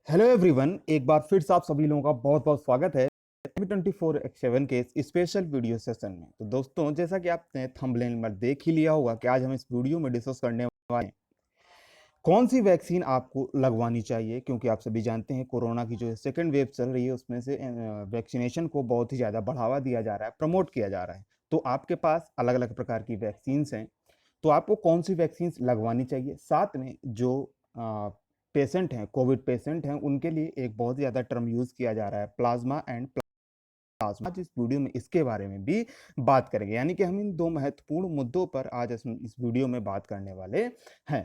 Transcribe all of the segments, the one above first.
Hello everyone, एक बार फिर से आप सभी लोगों का बहुत बहुत स्वागत है 24/7 के इस स्पेशल वीडियो सेशन में। तो दोस्तों, जैसा कि आपने थंबनेल में देख ही लिया होगा कि आज हम इस वीडियो में डिस्कस करने वाले हैं कौन सी वैक्सीन आपको लगवानी चाहिए, क्योंकि आप सभी जानते हैं कोरोना की जो सेकंड वेव चल रही है उसमें से वैक्सीनेशन को बहुत ही ज़्यादा बढ़ावा दिया जा रहा है, प्रमोट किया जा रहा है। तो आपके पास अलग अलग प्रकार की वैक्सीन्स हैं, तो आपको कौन सी वैक्सीन लगवानी चाहिए। साथ में जो पेशेंट हैं, कोविड पेशेंट हैं, उनके लिए एक बहुत ज़्यादा टर्म यूज़ किया जा रहा है, प्लाज्मा एंड प्लाज्मा। आज इस वीडियो में इसके बारे में भी बात करेंगे, यानी कि हम इन दो महत्वपूर्ण मुद्दों पर आज इस वीडियो में बात करने वाले हैं।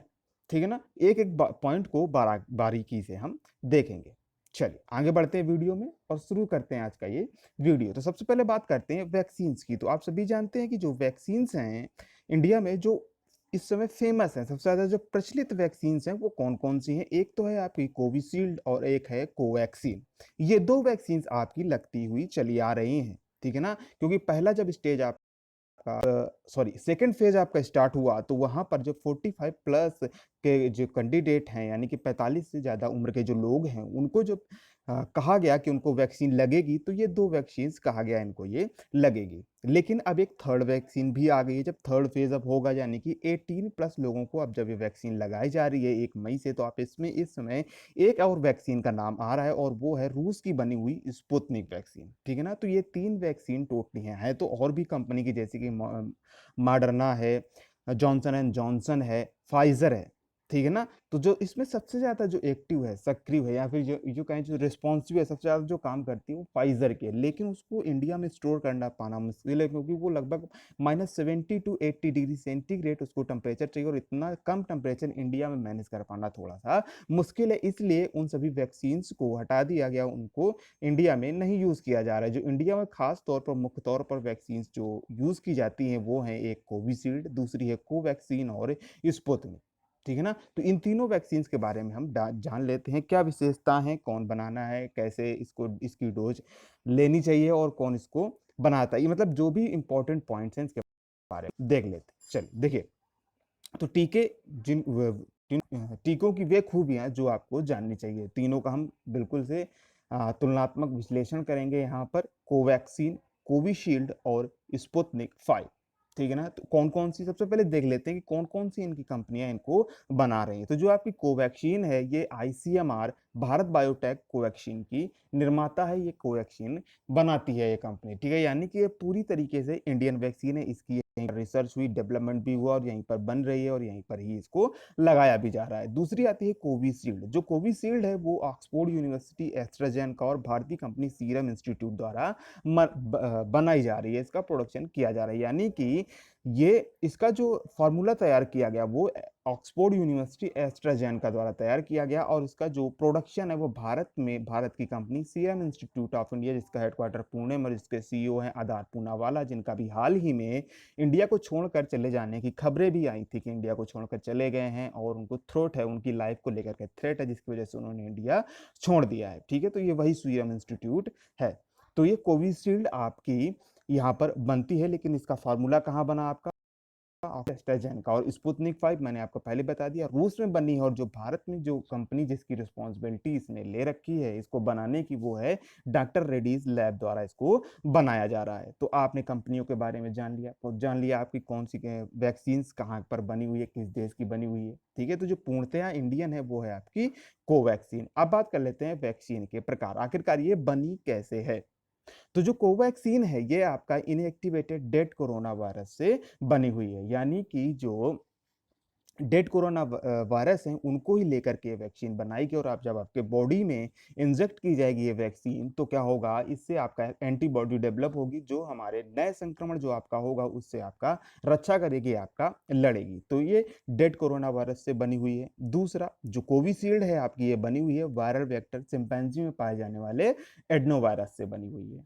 ठीक है ना, एक एक पॉइंट को बारीकी से हम देखेंगे। चलिए आगे बढ़ते हैं वीडियो में और शुरू करते हैं आज का ये वीडियो। तो सबसे पहले बात करते हैं वैक्सीन्स की। तो आप सभी जानते हैं कि जो वैक्सीन्स हैं इंडिया में, जो इस समय फेमस है, सबसे ज़्यादा जो प्रचलित वैक्सीन्स हैं वो कौन कौन सी हैं। एक तो है आपकी कोविशील्ड और एक है कोवैक्सीन। ये दो वैक्सीन्स आपकी लगती हुई चली आ रही हैं, ठीक है ना। क्योंकि पहला जब स्टेज आपका सेकंड फेज आपका स्टार्ट हुआ तो वहां पर जो 45 प्लस के जो कैंडिडेट हैं, यानी कि 45 से ज़्यादा उम्र के जो लोग हैं, उनको जो कहा गया कि उनको वैक्सीन लगेगी, तो ये दो वैक्सीन कहा गया इनको ये लगेगी। लेकिन अब एक थर्ड वैक्सीन भी आ गई है। जब थर्ड फेज अब होगा, यानी कि 18 प्लस लोगों को अब जब ये वैक्सीन लगाई जा रही है 1 मई से, तो आप इसमें इस समय एक और वैक्सीन का नाम आ रहा है और वो है रूस की बनी हुई स्पुतनिक वैक्सीन, ठीक है ना। तो ये 3 वैक्सीन टोटली है तो और भी कंपनी की, जैसे कि मॉडर्ना है, जॉनसन एंड जॉनसन है, फाइजर है, ठीक है ना। तो जो इसमें सबसे ज्यादा जो एक्टिव है, सक्रिय है, या फिर जो जो कहें जो रिस्पॉन्सिव है, सबसे ज्यादा जो काम करती है वो फाइजर के। लेकिन उसको इंडिया में स्टोर करना पाना मुश्किल है, क्योंकि वो लगभग -70 to 80 डिग्री सेंटीग्रेड उसको टेम्परेचर चाहिए, और इतना कम टेम्परेचर इंडिया में मैनेज कर पाना थोड़ा सा मुश्किल है। इसलिए उन सभी वैक्सीन को हटा दिया गया, उनको इंडिया में नहीं यूज किया जा रहा है। जो इंडिया में खास तौर पर मुख्य तौर पर वैक्सीन जो यूज की जाती हैं वो है एक कोविशील्ड, दूसरी है कोवैक्सीन और स्पुतनिक, ठीक है ना। तो इन तीनों वैक्सीन के बारे में हम जान लेते हैं, क्या विशेषता है, कौन बनाना है, कैसे इसको इसकी डोज लेनी चाहिए और कौन इसको बनाता है। ये मतलब जो भी इंपॉर्टेंट पॉइंट्स हैं इसके बारे में देख लेते हैं। चलिए देखिए, तो टीके टीकों की वे खूबियां जो आपको जाननी चाहिए, तीनों का हम बिल्कुल से तुलनात्मक विश्लेषण करेंगे यहाँ पर। कोवैक्सीन, कोविशील्ड और स्पुतनिक 5, ठीक है ना। तो कौन कौन सी, सबसे पहले देख लेते हैं कि कौन कौन सी इनकी कंपनियां इनको बना रही हैं। तो जो आपकी कोवैक्सीन है, ये आईसीएमआर भारत बायोटेक कोवैक्सीन की निर्माता है। ये कोवैक्सीन बनाती है ये कंपनी, ठीक है। यानी कि ये पूरी तरीके से इंडियन वैक्सीन है, इसकी यहीं पर रिसर्च हुई, डेवलपमेंट भी हुआ और यहीं पर बन रही है और यहीं पर ही इसको लगाया भी जा रहा है। दूसरी आती है कोविशील्ड। जो कोविशील्ड है वो ऑक्सफोर्ड यूनिवर्सिटी, एस्ट्राजेनेका और भारतीय कंपनी सीरम इंस्टीट्यूट द्वारा बनाई जा रही है, इसका प्रोडक्शन किया जा रहा है। यानी कि ये इसका जो फॉर्मूला तैयार किया गया वो ऑक्सफोर्ड यूनिवर्सिटी एस्ट्राजेनेका द्वारा तैयार किया गया, और इसका जो प्रोडक्शन है वो भारत में भारत की company serum institute of India, जिसका हेडक्वार्टर पुणे में, जिसके सीईओ हैं आधार पूनावाला, जिनका भी हाल ही में इंडिया को छोड़कर चले जाने की खबरें भी आई थी कि इंडिया को छोड़कर चले गए हैं और उनको थ्रेट है, उनकी लाइफ को लेकर के थ्रेट है, जिसकी वजह से उन्होंने इंडिया छोड़ दिया है, ठीक है। तो ये वही सीरम इंस्टीट्यूट है। तो ये कोविशील्ड आपकी यहाँ पर बनती है, लेकिन इसका फार्मूला कहाँ बना आपका, एस्ट्राजेनेका। और स्पुतनिक 5 मैंने आपको पहले बता दिया रूस में बनी है, और जो भारत में जो कंपनी जिसकी रिस्पॉन्सिबिलिटी इसने ले रखी है इसको बनाने की, वो है डॉक्टर रेड्डीज लैब द्वारा इसको बनाया जा रहा है। तो आपने कंपनियों के बारे में जान लिया, तो जान लिया आपकी कौन सी वैक्सीन कहाँ पर बनी हुई है, किस देश की बनी हुई है, ठीक है। तो जो पूर्णतया इंडियन है वो है आपकी कोवैक्सीन। अब बात कर लेते हैं वैक्सीन के प्रकार, आखिरकार ये बनी कैसे है। तो जो कोवैक्सीन है ये आपका इनएक्टिवेटेड डेड कोरोना वायरस से बनी हुई है, यानी कि जो डेड कोरोना वायरस हैं उनको ही लेकर के वैक्सीन बनाई गई, और आप जब आपके बॉडी में इंजेक्ट की जाएगी ये वैक्सीन, तो क्या होगा, इससे आपका एंटीबॉडी डेवलप होगी, जो हमारे नए संक्रमण जो आपका होगा उससे आपका रक्षा करेगी, आपका लड़ेगी। तो ये डेड कोरोना वायरस से बनी हुई है। दूसरा जो कोविशील्ड है आपकी, ये बनी हुई है वायरल वेक्टर चिंपैंजी में पाए जाने वाले एडनो वायरस से बनी हुई है,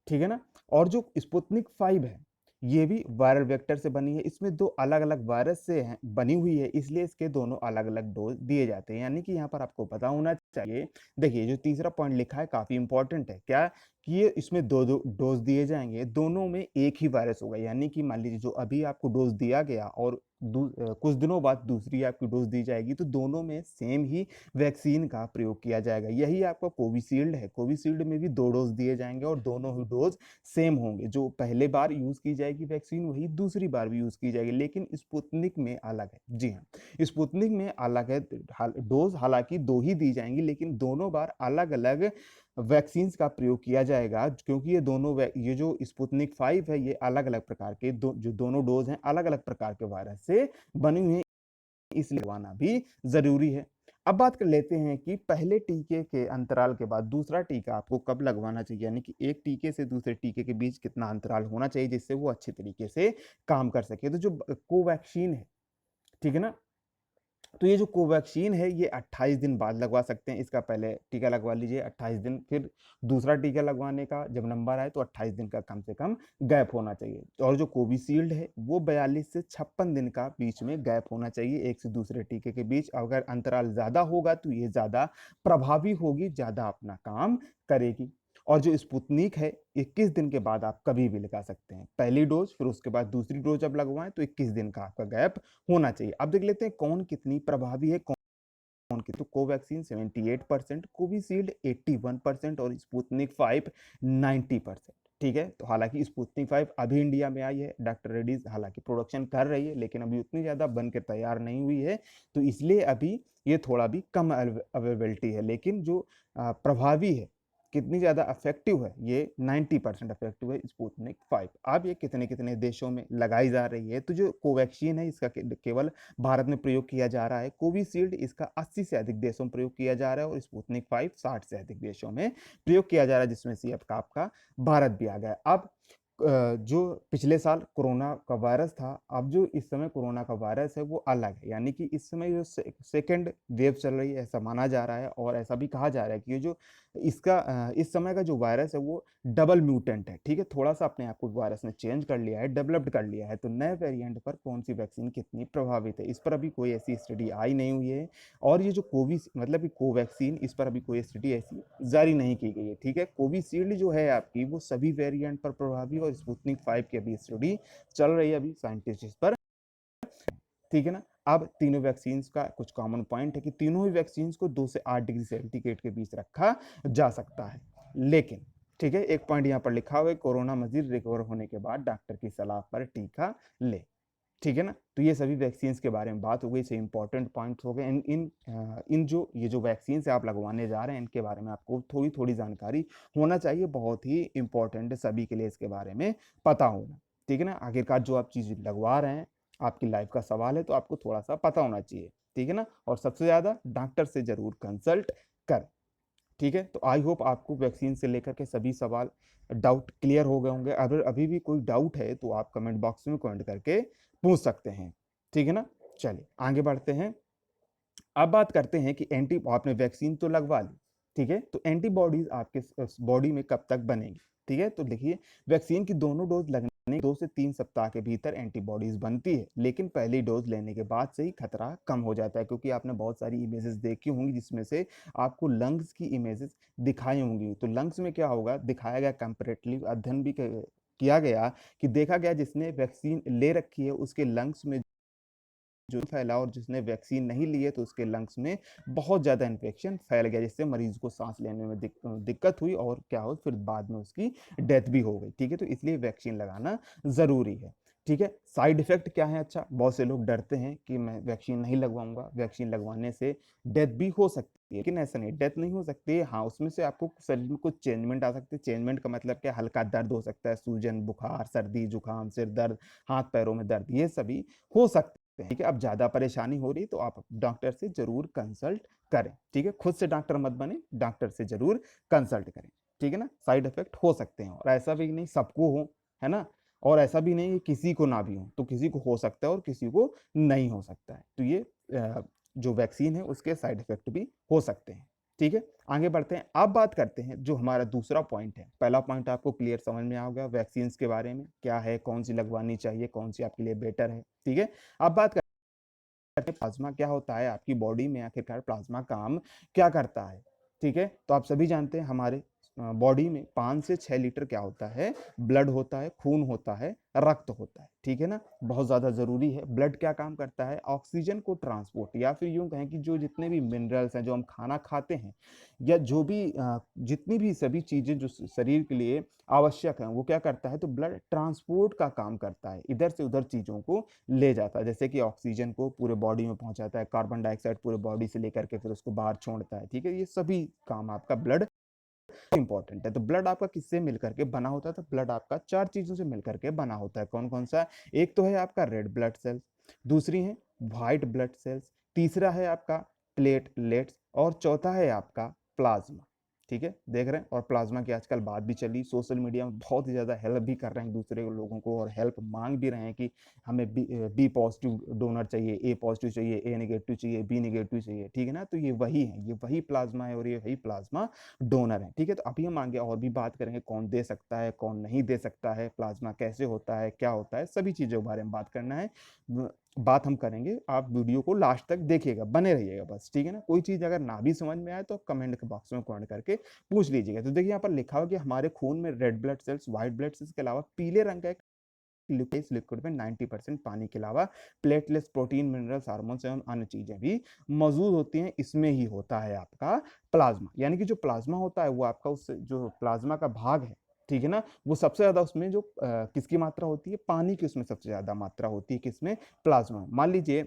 ठीक है ना। और जो स्पुतनिक 5 है ये भी वायरल वेक्टर से बनी है। इसमें दो अलग अलग वायरस से बनी हुई है, इसलिए इसके दोनों अलग अलग डोज दिए जाते हैं। यानी कि यहाँ पर आपको पता होना चाहिए, देखिए जो तीसरा पॉइंट लिखा है काफी इंपॉर्टेंट है, क्या कि ये इसमें दो दो डोज दिए जाएंगे, दोनों में एक ही वायरस होगा। यानी कि मान लीजिए जो अभी आपको डोज दिया गया और कुछ दिनों बाद दूसरी आपकी डोज दी जाएगी, तो दोनों में सेम ही वैक्सीन का प्रयोग किया जाएगा। यही आपका कोविशील्ड है। कोविशील्ड में भी 2 डोज दिए जाएंगे और दोनों ही डोज सेम होंगे। जो पहले बार यूज की जाएगी वैक्सीन वही दूसरी बार भी यूज की जाएगी, लेकिन स्पुतनिक में अलग है। जी हाँ, स्पुतनिक में अलग है। डोज हालांकि 2 ही दी जाएंगी, लेकिन दोनों बार अलग अलग वैक्सीन का प्रयोग किया जाएगा, क्योंकि ये जो स्पुतनिक 5 है, ये अलग अलग प्रकार के जो दोनों डोज हैं अलग अलग प्रकार के वायरस से बनी हुई है, इसलिए लगवाना भी जरूरी है। अब बात कर लेते हैं कि पहले टीके के अंतराल के बाद दूसरा टीका आपको कब लगवाना चाहिए, यानी कि एक टीके से दूसरे टीके के बीच कितना अंतराल होना चाहिए जिससे वो अच्छे तरीके से काम कर सके। तो जो कोवैक्सीन है, ठीक है ना, तो ये जो कोवैक्सीन है ये 28 दिन बाद लगवा सकते हैं। इसका पहले टीका लगवा लीजिए 28 दिन, फिर दूसरा टीका लगवाने का जब नंबर आए तो 28 दिन का कम से कम गैप होना चाहिए। और जो कोविशील्ड है वो 42 से 56 दिन का बीच में गैप होना चाहिए एक से दूसरे टीके के बीच। अगर अंतराल ज्यादा होगा तो ये ज्यादा प्रभावी होगी, ज्यादा अपना काम करेगी। और जो स्पुतनिक है 21 दिन के बाद आप कभी भी लगा सकते हैं पहली डोज, फिर उसके बाद दूसरी डोज जब लगवाएं तो 21 दिन का आपका गैप होना चाहिए। अब देख लेते हैं कौन कितनी प्रभावी है, कौन की। तो कोवैक्सीन 78%, कोविशील्ड 81% और स्पुतनिक 5 90%। ठीक है, तो हालांकि स्पुतनिक 5 अभी इंडिया में आई है, डॉक्टर रेड्डीज हालांकि प्रोडक्शन कर रही है, लेकिन अभी उतनी ज्यादा बन के तैयार नहीं हुई है, तो इसलिए अभी ये थोड़ा भी कम अवेलेबिलिटी है। लेकिन जो प्रभावी है, कितनी ज्यादा इफेक्टिव है, ये 90% इफेक्टिव है स्पुतनिक 5। अब ये कितने कितने देशों में लगाई जा रही है, तो जो कोवैक्सीन है इसका केवल भारत में प्रयोग किया जा रहा है। कोविशील्ड इसका 80 से अधिक देशों में प्रयोग किया जा रहा है और स्पुतनिक 5 60 से अधिक देशों में प्रयोग किया जा रहा है, जिसमें से अब आपका भारत भी आ गया। अब जो पिछले साल कोरोना का वायरस था, अब जो इस समय कोरोना का वायरस है वो अलग है, यानी कि इस समय जो सेकेंड वेव चल रही है ऐसा माना जा रहा है, और ऐसा भी कहा जा रहा है कि ये जो इस समय का जो वायरस है वो डबल म्यूटेंट है। ठीक है, थोड़ा सा अपने आप को वायरस ने चेंज कर लिया है, डेवलप्ड कर लिया है। तो नए वेरिएंट पर कौन सी वैक्सीन कितनी प्रभावित है, इस पर अभी कोई ऐसी स्टडी आई नहीं हुई है। और ये जो मतलब कि कोवैक्सीन, इस पर अभी कोई स्टडी ऐसी जारी नहीं की गई है। ठीक है, कोविशील्ड जो है आपकी वो सभी वेरिएंट पर प्रभावी, और स्पुतनिक 5 की अभी स्टडी चल रही है अभी साइंटिस्ट इस पर। ठीक है ना, अब तीनों वैक्सीन का कुछ कॉमन पॉइंट है कि तीनों ही वैक्सीन को 2 से 8 डिग्री सेंटीग्रेड के बीच रखा जा सकता है। लेकिन ठीक है, एक पॉइंट यहाँ पर लिखा हुआ है, कोरोना मजीद रिकवर होने के बाद डॉक्टर की सलाह पर टीका ले। ठीक है ना, तो ये सभी वैक्सीन के बारे में बात हो गई, से इंपॉर्टेंट पॉइंट्स हो गए। इन जो ये जो वैक्सीन से आप लगवाने जा रहे हैं इनके बारे में आपको थोड़ी थोड़ी जानकारी होना चाहिए, बहुत ही इंपॉर्टेंट है सभी के लिए इसके बारे में पता होना। ठीक है ना, आखिरकार जो आप चीज लगवा रहे हैं आपकी लाइफ का सवाल है, तो आपको थोड़ा सा पता होना चाहिए। ठीक है ना, और सबसे ज्यादा डॉक्टर से जरूर कंसल्ट कर। ठीक है, तो आई होप आपको वैक्सीन से लेकर के सभी सवाल डाउट क्लियर हो गए होंगे। अगर अभी भी कोई डाउट है तो आप कमेंट बॉक्स में कमेंट करके पूछ सकते हैं। ठीक है ना, चलिए आगे बढ़ते हैं। अब बात करते हैं कि आपने वैक्सीन तो लगवा ली, ठीक है, तो एंटीबॉडीज आपके बॉडी में कब तक बनेगी। ठीक है, तो देखिए वैक्सीन की दोनों डोज लगने 2 से 3 सप्ताह के भीतर एंटीबॉडीज बनती है, लेकिन पहली डोज लेने के बाद से ही खतरा कम हो जाता है, क्योंकि आपने बहुत सारी इमेजेस देखी होंगी जिसमें से आपको लंग्स की इमेजेस दिखाई होंगी। तो लंग्स में क्या होगा, दिखाया गया कंपैरेटिवली अध्ययन भी किया गया कि देखा गया जिसने वैक्सीन ले रखी है उसके लंग्स में जो फैला, और जिसने वैक्सीन नहीं ली है तो उसके लंग्स में बहुत ज़्यादा इन्फेक्शन फैल गया, जिससे मरीज को सांस लेने में दिक्कत हुई, और क्या हो फिर बाद में उसकी डेथ भी हो गई। ठीक है, तो इसलिए वैक्सीन लगाना ज़रूरी है। ठीक है, साइड इफेक्ट क्या है, अच्छा बहुत से लोग डरते हैं कि मैं वैक्सीन नहीं लगवाऊंगा, वैक्सीन लगवाने से डेथ भी हो सकती है, लेकिन ऐसा नहीं, डेथ नहीं हो सकती है। हाँ, उसमें से आपको शरीर में कुछ चेंजमेंट आ सकते हैं। चेंजमेंट का मतलब क्या, हल्का दर्द हो सकता है, सूजन, बुखार, सर्दी, जुकाम, सिर दर्द, हाथ पैरों में दर्द, ये सभी हो सकते हैं। ठीक है, अब ज्यादा परेशानी हो रही तो आप डॉक्टर से जरूर कंसल्ट करें। ठीक है, खुद से डॉक्टर मत बने, डॉक्टर से जरूर कंसल्ट करें। ठीक है ना, साइड इफेक्ट हो सकते हैं, और ऐसा भी नहीं सबको हो, है ना, और ऐसा भी नहीं कि किसी को ना भी हो, तो किसी को हो सकता है और किसी को नहीं हो सकता है। तो ये जो वैक्सीन है उसके साइड इफेक्ट भी हो सकते हैं। ठीक है, आगे बढ़ते हैं। अब बात करते हैं जो हमारा दूसरा पॉइंट है। पहला पॉइंट आपको क्लियर समझ में आ गया वैक्सीन के बारे में, क्या है, कौन सी लगवानी चाहिए, कौन सी आपके लिए बेटर है। ठीक है, अब बात करते हैं प्लाज्मा क्या होता है, आपकी बॉडी में आखिरकार प्लाज्मा काम क्या करता है। ठीक है, तो आप सभी जानते हैं हमारे बॉडी में 5 से 6 लीटर क्या होता है, ब्लड होता है, खून होता है, रक्त होता है, ठीक है ना। बहुत ज़्यादा ज़रूरी है। ब्लड क्या काम करता है, ऑक्सीजन को ट्रांसपोर्ट, या फिर यूं कहें कि जो जितने भी मिनरल्स हैं जो हम खाना खाते हैं, या जो भी जितनी भी सभी चीज़ें जो शरीर के लिए आवश्यक हैं, वो क्या करता है, तो ब्लड ट्रांसपोर्ट का काम करता है, इधर से उधर चीज़ों को ले जाता है। जैसे कि ऑक्सीजन को पूरे बॉडी में पहुंचाता है, कार्बन डाइऑक्साइड पूरे बॉडी से लेकर के फिर उसको बाहर छोड़ता है, ठीक है। ये सभी काम आपका ब्लड इंपॉर्टेंट है। तो ब्लड आपका किससे मिलकर के बना होता है, तो ब्लड आपका 4 चीजों से मिलकर के बना होता है। कौन कौन सा, एक तो है आपका रेड ब्लड सेल्स, दूसरी है व्हाइट ब्लड सेल्स, तीसरा है आपका प्लेटलेट्स, और चौथा है आपका प्लाज्मा, ठीक है। देख रहे हैं, और प्लाज्मा की आजकल बात भी चली, सोशल मीडिया में बहुत ही ज्यादा हेल्प भी कर रहे हैं दूसरे लोगों को, और हेल्प मांग भी रहे हैं कि हमें बी पॉजिटिव डोनर चाहिए, ए पॉजिटिव चाहिए, ए नेगेटिव चाहिए, बी नेगेटिव चाहिए, ठीक है ना। तो ये वही है, ये वही प्लाज्मा है और ये वही प्लाज्मा डोनर है, ठीक है। तो अभी हम आगे और भी बात करेंगे, कौन दे सकता है, कौन नहीं दे सकता है, प्लाज्मा कैसे होता है, क्या होता है, सभी चीज़ों के बारे में बात करना है। बात हम करेंगे, आप वीडियो को लास्ट तक देखिएगा, बने रहिएगा बस, ठीक है ना। कोई चीज़ अगर ना भी समझ में आए तो कमेंट के बॉक्स में कमेंट करके पूछ लीजिएगा। तो देखिए यहाँ पर लिखा हुआ कि हमारे खून में red blood cells, white blood cells के अलावा पीले रंग का एक लिक्विड में 90% पानी के अलावा प्लेटलेट्स, प्रोटीन, मिनरल्स, हार्मोन्स एवं अन्य चीजें भी मौजूद होती हैं। इसमें ही होता है आपका प्लाज्मा, यानी कि जो प्लाज्मा होता है वो आपका उस जो प्लाज्मा का भाग है, ठीक है ना, वो सबसे ज्यादा उसमें जो किसकी मात्रा होती है, पानी की उसमें सबसे ज्यादा मात्रा होती है, किसमें, प्लाज्मा। मान लीजिए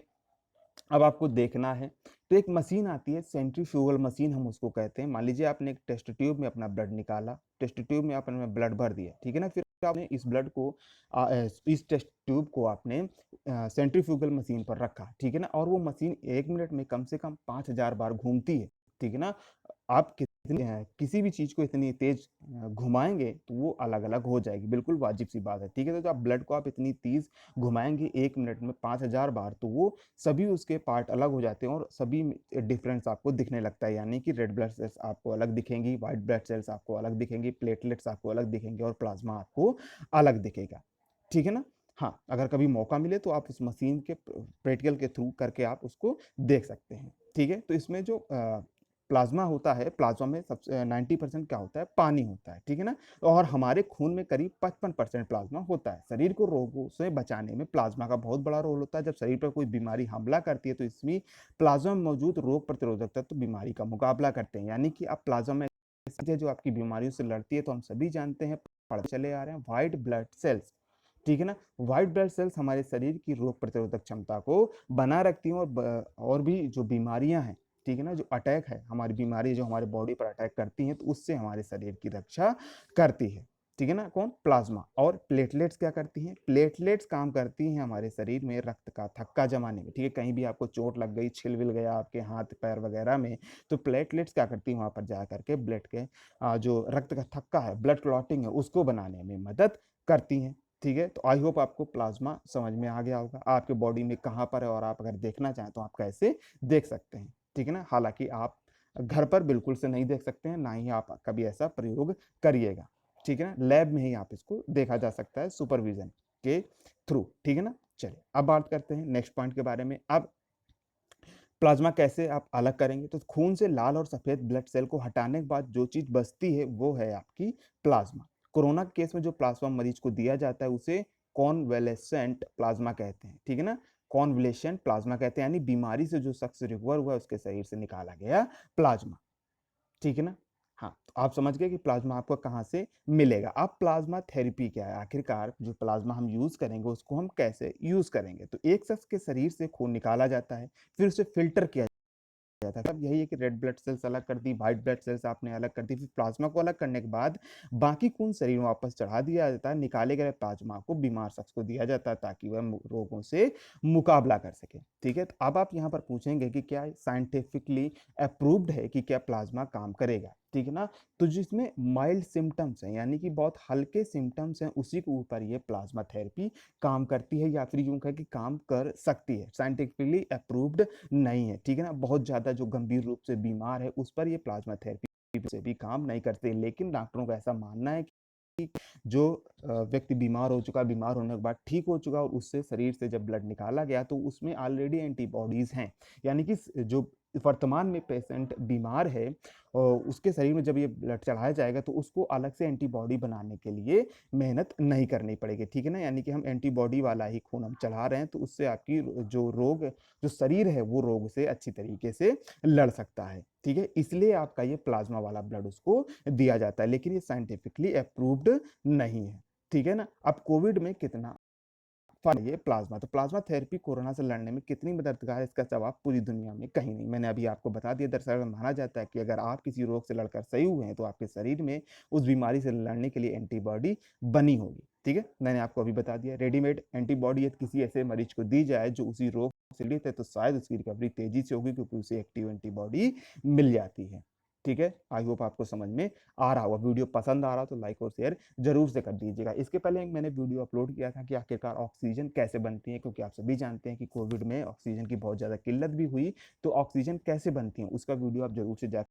अब आपको देखना है, तो एक मशीन आती है, सेंट्रीफ्यूगल मशीन हम उसको कहते हैं। मान लीजिए आपने एक टेस्ट ट्यूब में अपना ब्लड निकाला, टेस्ट ट्यूब में आपने ब्लड भर दिया, ठीक है ना। फिर आपने इस ब्लड को इस टेस्ट ट्यूब को आपने सेंट्रीफ्यूगल मशीन पर रखा, ठीक है ना, और वो मशीन 1 मिनट में कम से कम 5,000 बार घूमती है, ठीक है ना। आप किसी भी चीज को इतनी तेज घुमाएंगे तो वो अलग अलग हो जाएगी, बिल्कुल वाजिब सी बात है, ठीक है। तो आप ब्लड को आप इतनी तेज घुमाएंगे 1 मिनट में 5,000 बार, तो वो सभी उसके पार्ट अलग हो जाते हैं और सभी डिफरेंस आपको दिखने लगता है, यानी कि रेड ब्लड सेल्स आपको अलग दिखेंगी, व्हाइट ब्लड सेल्स आपको अलग दिखेंगी, प्लेटलेट्स आपको अलग दिखेंगे, और प्लाज्मा आपको अलग दिखेगा, ठीक है ना। हाँ, अगर कभी मौका मिले तो आप उस मशीन के प्रैक्टिकल के थ्रू करके आप उसको देख सकते हैं, ठीक है। तो इसमें जो प्लाज्मा होता है, प्लाज्मा में सबसे 90% क्या होता है, पानी होता है, ठीक है ना। और हमारे खून में करीब 55% प्लाज्मा होता है। शरीर को रोगों से बचाने में प्लाज्मा का बहुत बड़ा रोल होता है। जब शरीर पर कोई बीमारी हमला करती है तो इसमें प्लाज्मा में मौजूद रोग प्रतिरोधक तत्व बीमारी का मुकाबला करते हैं, यानी कि अब प्लाज्मा में जो आपकी बीमारियों से लड़ती है, तो हम सभी जानते हैं, पढ़ते चले आ रहे हैं, व्हाइट ब्लड सेल्स, ठीक है ना। व्हाइट ब्लड सेल्स हमारे शरीर की रोग प्रतिरोधक क्षमता को बना रखती हैं, और भी जो बीमारियां हैं, ठीक है ना, जो अटैक है, हमारी बीमारी जो हमारे बॉडी पर अटैक करती हैं, तो उससे हमारे शरीर की रक्षा करती है, ठीक है ना। कौन, प्लाज्मा। और प्लेटलेट्स क्या करती हैं, प्लेटलेट्स काम करती हैं हमारे शरीर में रक्त का थक्का जमाने में, ठीक है। कहीं भी आपको चोट लग गई, छिल विल गया आपके हाथ पैर वगैरह में, तो प्लेटलेट्स क्या करती हैं, वहां पर जा करके ब्लड के जो रक्त का थक्का है, ब्लड क्लॉटिंग है, उसको बनाने में मदद करती हैं, ठीक है। तो आई होप आपको प्लाज्मा समझ में आ गया होगा, आपके बॉडी में कहाँ पर है, और आप अगर देखना चाहें तो आप कैसे देख सकते हैं, ठीक है ना। हालांकि आप घर पर बिल्कुल से नहीं देख सकते हैं, ना ही आप कभी ऐसा प्रयोग करिएगा, ठीक है ना। लैब में ही आप इसको देखा जा सकता है सुपरविजन के थ्रू, ठीक है ना। चलिए अब बात करते हैं नेक्स्ट पॉइंट के बारे में। अब प्लाज्मा कैसे आप अलग करेंगे, तो खून से लाल और सफेद ब्लड सेल को हटाने के बाद जो चीज बचती है वो है आपकी प्लाज्मा। कोरोना के केस में जो प्लाज्मा मरीज को दिया जाता है उसे कॉन्वेलेसेंट प्लाज्मा कहते हैं, ठीक है ना। कॉन्वलेसेंट प्लाज्मा कहते हैं, यानी बीमारी से जो शख्स रिकवर हुआ उसके शरीर से निकाला गया प्लाज्मा, ठीक है ना। हाँ, तो आप समझ गए कि प्लाज्मा आपको कहाँ से मिलेगा। अब प्लाज्मा थेरेपी क्या है, आखिरकार जो प्लाज्मा हम यूज करेंगे उसको हम कैसे यूज करेंगे। तो एक शख्स के शरीर से खून निकाला जाता है, फिर उसे फिल्टर किया जाता है। अब यही है कि रेड ब्लड सेल्स अलग कर दी, व्हाइट ब्लड सेल्स आपने अलग कर दी, फिर प्लाज्मा को अलग करने के बाद बाकी खून शरीर में वापस चढ़ा दिया जाता है। निकाले गए प्लाज्मा को बीमार शख्स को दिया जाता है ताकि वह रोगों से मुकाबला कर सके, ठीक है। तो अब आप यहाँ पर पूछेंगे कि क्या साइंटिफिकली अप्रूव्ड है कि क्या प्लाज्मा काम करेगा, ठीक है ना। तो जिसमें माइल्ड सिम्टम्स हैं, यानी कि बहुत हल्के सिम्टम्स हैं, उसी के ऊपर ये प्लाज्मा थेरेपी काम करती है, या फिर यूं कहें कि काम कर सकती है। साइंटिफिकली अप्रूव्ड नहीं है, ठीक है ना। बहुत ज्यादा जो गंभीर रूप से बीमार है उस पर ये प्लाज्मा थेरेपी से भी काम नहीं करते, लेकिन डॉक्टरों का ऐसा मानना है कि जो व्यक्ति बीमार हो चुका, बीमार होने के बाद ठीक हो चुका और उससे शरीर से जब ब्लड निकाला गया तो उसमें ऑलरेडी एंटीबॉडीज हैं, यानी कि जो वर्तमान में पेशेंट बीमार है और उसके शरीर में जब ये ब्लड चढ़ाया जाएगा तो उसको अलग से एंटीबॉडी बनाने के लिए मेहनत नहीं करनी पड़ेगी, ठीक है ना? यानी कि हम एंटीबॉडी वाला ही खून हम चढ़ा रहे हैं तो उससे आपकी जो रोग जो शरीर है वो रोग से अच्छी तरीके से लड़ सकता है, ठीक है? इसलिए आपका ये प्लाज्मा वाला ब्लड उसको दिया जाता है, लेकिन ये साइंटिफिकली अप्रूव्ड नहीं है, ठीक है ना? अब कोविड में कितना ये प्लाज्मा, तो प्लाज्मा थेरेपी कोरोना से लड़ने में कितनी मददगार है, इसका जवाब पूरी दुनिया में कहीं नहीं। मैंने अभी आपको बता दिया। दरअसल माना जाता है कि अगर आप किसी रोग से लड़कर सही हुए हैं तो आपके शरीर में उस बीमारी से लड़ने के लिए एंटीबॉडी बनी होगी, ठीक है? मैंने आपको अभी बता दिया। रेडीमेड एंटीबॉडी यदि किसी ऐसे मरीज को दी जाए जो उसी रोग से पीड़ित है तो शायद उसकी रिकवरी तेजी से होगी क्योंकि उसे एक्टिव एंटीबॉडी मिल जाती है, ठीक है? आई होप आपको समझ में आ रहा होगा। वीडियो पसंद आ रहा हो तो लाइक और शेयर जरूर से कर दीजिएगा। इसके पहले मैंने वीडियो अपलोड किया था कि आखिरकार ऑक्सीजन कैसे बनती है, क्योंकि आप सभी जानते हैं कि कोविड में ऑक्सीजन की बहुत ज़्यादा किल्लत भी हुई, तो ऑक्सीजन कैसे बनती है उसका वीडियो आप जरूर से जा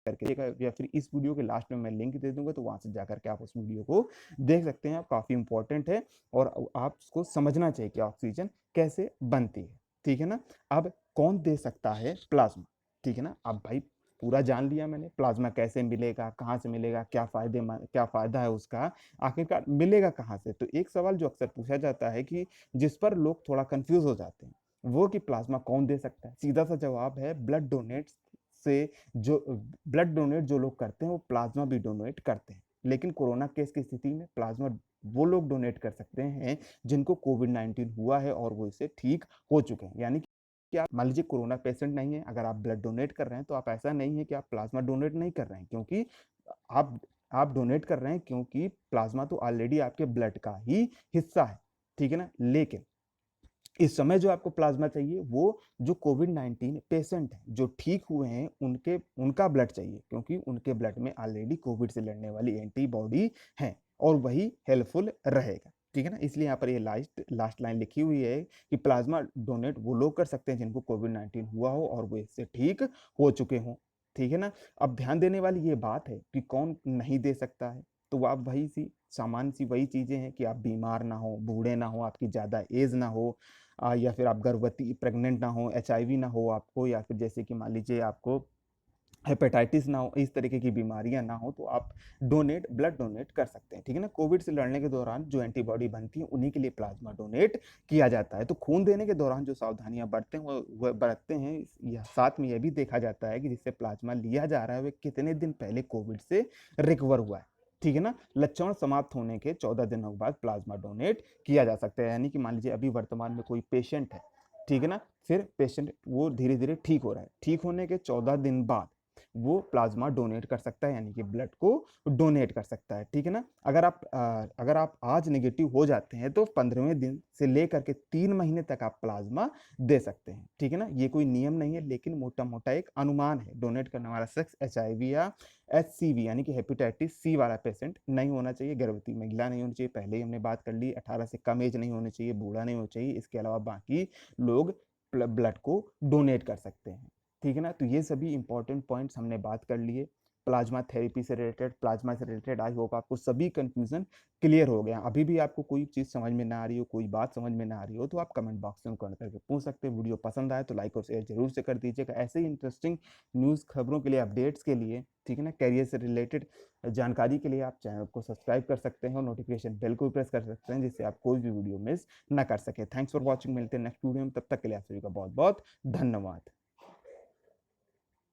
करके या फिर इस वीडियो के लास्ट में मैं लिंक दे दूंगा तो वहां से जाकर के आप उस वीडियो को देख सकते हैं। काफ़ी इंपॉर्टेंट है और आप उसको समझना चाहिए कि ऑक्सीजन कैसे बनती है, ठीक है ना? अब कौन दे सकता है प्लाज्मा, ठीक है ना? अब भाई पूरा जान लिया मैंने, प्लाज्मा कैसे मिलेगा, कहाँ से मिलेगा, क्या फ़ायदा है उसका, आखिरकार मिलेगा कहाँ से? तो एक सवाल जो अक्सर पूछा जाता है कि जिस पर लोग थोड़ा कन्फ्यूज़ हो जाते हैं, वो कि प्लाज्मा कौन दे सकता है? सीधा-सा जवाब है से जो ब्लड डोनेट जो लोग करते हैं, वो प्लाज्मा भी डोनेट करते हैं। लेकिन कोरोना केस की स्थिति में प्लाज्मा वो लोग डोनेट कर सकते हैं, जिनको कोविड-19 हुआ है और वो इससे ठीक हो चुके हैं। यानी कि आप मान लीजिए कोरोना पेशेंट नहीं है, अगर आप ब्लड डोनेट कर रहे हैं तो आप ऐसा नहीं है कि आप प्लाज्मा डोनेट नहीं कर रहे हैं, क्योंकि आप आप डोनेट कर रहे हैं क्योंकि प्लाज्मा तो ऑलरेडी आपके ब्लड का ही हिस्सा है, ठीक है ना? लेकिन इस समय जो आपको प्लाज्मा चाहिए वो जो कोविड-19 पेशेंट हैं, जो ठीक हुए हैं, उनका ब्लड चाहिए, क्योंकि उनके ब्लड में ऑलरेडी कोविड से लड़ने वाली एंटीबॉडी है और वही हेल्पफुल रहेगा, ठीक है ना? इसलिए यहाँ पर ये लास्ट लास्ट लाइन लिखी हुई है कि प्लाज्मा डोनेट वो लोग कर सकते हैं जिनको कोविड-19 हुआ हो और वो इससे ठीक हो चुके हों, ठीक है ना? अब ध्यान देने वाली ये बात है कि कौन नहीं दे सकता है, तो आप वही सी सामान्य सी वही चीज़ें हैं कि आप बीमार ना हो, बूढ़े ना हो, आपकी ज़्यादा एज ना हो, या फिर आप गर्भवती प्रेग्नेंट ना हो, एचआईवी ना हो आपको, या फिर जैसे कि मान लीजिए आपको हेपेटाइटिस ना हो, इस तरीके की बीमारियां ना हो, तो आप ब्लड डोनेट कर सकते हैं, ठीक है ना? कोविड से लड़ने के दौरान जो एंटीबॉडी बनती है उन्हीं के लिए प्लाज्मा डोनेट किया जाता है। तो खून देने के दौरान जो सावधानियां बरतते हैं वो बरतते हैं, साथ में यह भी देखा जाता है कि जिससे प्लाज्मा लिया जा रहा है वह कितने दिन पहले कोविड से रिकवर हुआ है, ठीक है ना? लक्षण समाप्त होने के 14 दिनों के बाद प्लाज्मा डोनेट किया जा सकता है। यानी कि मान लीजिए अभी वर्तमान में कोई पेशेंट है, ठीक है ना? फिर पेशेंट वो धीरे धीरे ठीक हो रहा है, ठीक होने के 14 दिन बाद वो प्लाज्मा डोनेट कर सकता है, यानी कि ब्लड को डोनेट कर सकता है, ठीक है ना? अगर आप आज नेगेटिव हो जाते हैं तो 15वें दिन से लेकर के 3 महीने तक आप प्लाज्मा दे सकते हैं, ठीक है ना? ये कोई नियम नहीं है, लेकिन मोटा-मोटा एक अनुमान है। डोनेट करने वाला शख्स एचआईवी या एचसीवी यानी कि हेपेटाइटिस सी वाला पेशेंट नहीं होना चाहिए, गर्भवती महिला नहीं होनी चाहिए, पहले ही हमने बात कर ली, 18 से कम एज नहीं होनी चाहिए, बूढ़ा नहीं होना चाहिए। इसके अलावा बाकी लोग ब्लड को डोनेट कर सकते हैं, ठीक है ना? तो ये सभी इंपॉर्टेंट पॉइंट्स हमने बात कर लिए प्लाज्मा थेरेपी से रिलेटेड, प्लाज्मा से रिलेटेड। आई होप आपको सभी कंफ्यूजन क्लियर हो गया। अभी भी आपको कोई चीज़ समझ में ना आ रही हो, कोई बात समझ में ना आ रही हो, तो आप कमेंट बॉक्स में कमेंट करके पूछ सकते हैं। वीडियो पसंद आए तो लाइक और शेयर जरूर से कर दीजिएगा। ऐसे ही इंटरेस्टिंग न्यूज़ खबरों के लिए, अपडेट्स के लिए, ठीक है ना, कैरियर से रिलेटेड जानकारी के लिए आप चैनल को सब्सक्राइब कर सकते हैं और नोटिफिकेशन बेल को भी प्रेस कर सकते हैं, जिससे आप कोई भी वीडियो मिस ना कर सके। Thanks for watching. मिलते हैं नेक्स्ट वीडियो में, तब तक के लिए आप सभी का बहुत बहुत धन्यवाद।